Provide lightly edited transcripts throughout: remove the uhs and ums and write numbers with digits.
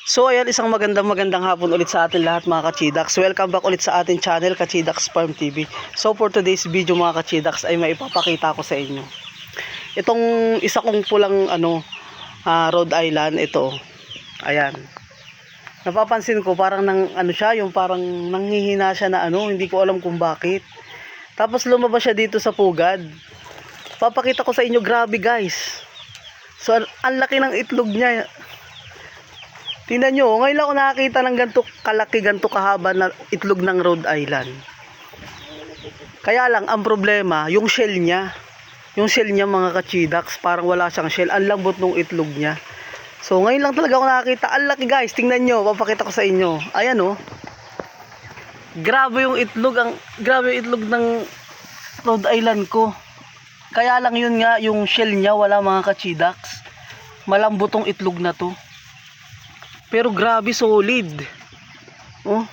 So ayan, isang magandang hapon ulit sa atin lahat mga kachidax. Welcome back ulit sa ating channel, Kachidax Farm TV. So for today's video mga kachidax ay maipapakita ko sa inyo itong isa kong pulang Rhode Island. Ito, ayan, napapansin ko parang siya, yung parang nanghihina siya na hindi ko alam kung bakit. Tapos lumabas siya dito sa pugad. Papakita ko sa inyo, grabe guys. So ang laki ng itlog niya. Tingnan nyo, ngayon lang ako nakakita ng ganito kalaki, ganito kahaba na itlog ng Rhode Island. Kaya lang, ang problema, yung shell niya. Yung shell niya mga kachidax, parang wala siyang shell. Ang lambot ng itlog niya. So ngayon lang talaga ako nakakita. Ang laki guys, tingnan nyo, papakita ko sa inyo. Ayan oh. Grabe yung itlog, grabe yung itlog ng Rhode Island ko. Kaya lang yun nga, yung shell niya wala mga kachidax. Malambot tong itlog na to. Pero grabe solid. Oh.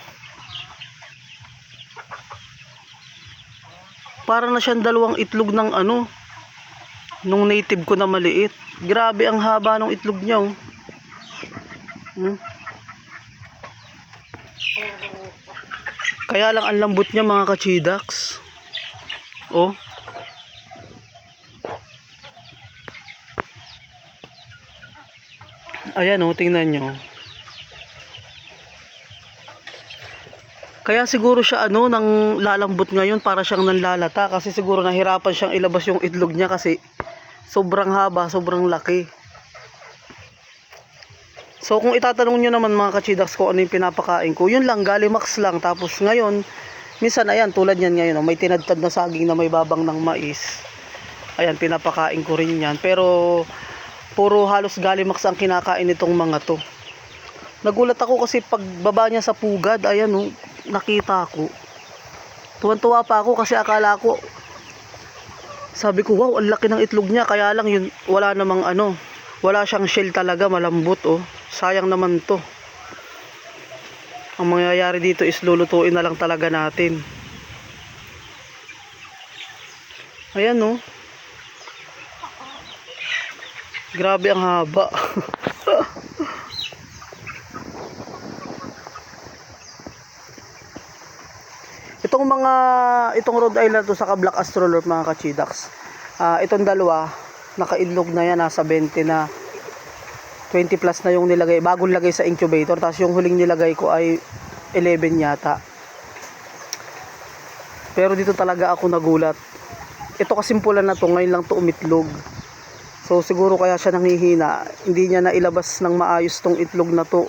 Para na siyang dalawang itlog ng nung native ko na maliit. Grabe ang haba ng itlog niya, oh. Kaya lang ang lambot niya mga kachidax. Oh. Ayan oh, tingnan nyo. Kaya siguro siya nang lalambot ngayon, para siyang nanlalata kasi siguro nahirapan siyang ilabas yung itlog niya kasi sobrang haba, sobrang laki. So kung itatanong niyo naman mga kachidax ko ano yung pinapakain ko, yun lang, Galimax lang. Tapos ngayon, minsan ayan, tulad niyan ngayon, may tinadtad na saging na may babang ng mais. Ayan, pinapakain ko rin yan. Pero puro halos Galimax ang kinakain nitong mga to. Nagulat ako kasi pagbaba niya sa pugad, ayan oh, nakita ko. Tuwan-tuwa pa ako kasi akala ko, sabi ko wow, ang laki ng itlog niya. Kaya lang yun, wala namang wala siyang shell talaga, malambot oh. Sayang naman to. Ang mangyayari dito is lulutuin na lang talaga natin. Ayan oh. Grabe ang haba. Itong Rhode Island to saka Black Astrolorp mga kachidax. Itong dalawa, nakaidlog na yan, nasa 20 na. 20 plus na yung nilagay, bagong lagay sa incubator. Tapos yung huling nilagay ko ay 11 yata. Pero dito talaga ako nagulat. Ito kasimpulan na to, ngayon lang to umitlog. So siguro kaya siya nanghihina, hindi niya nailabas ng maayos tong itlog na to.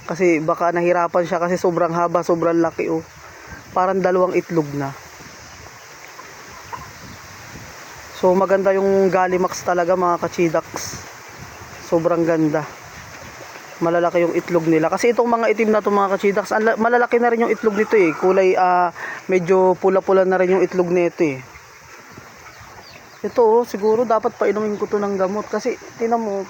Kasi baka nahirapan siya kasi sobrang haba, sobrang laki oh. Parang dalawang itlog na. So maganda yung Galimax talaga mga kachidax. Sobrang ganda. Malalaki yung itlog nila. Kasi itong mga itim na to mga kachidax, malalaki na rin yung itlog nito eh. Kulay medyo pula-pula na rin yung itlog nito eh. Ito oh, siguro dapat painumin ko to ng gamot. Kasi tinan mo,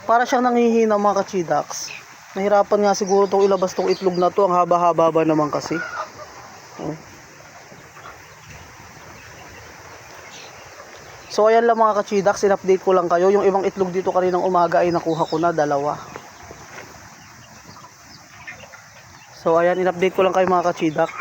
para siyang nanghihina mga kachidax. Nahirapan nga siguro itong ilabas tong itlog na to. Ang haba-haba ba naman kasi. Oh. So ayan lang mga kachidax, in-update ko lang kayo. Yung ibang itlog dito kaninang umaga ay nakuha ko na, 2. So ayan, in-update ko lang kayo mga kachidax.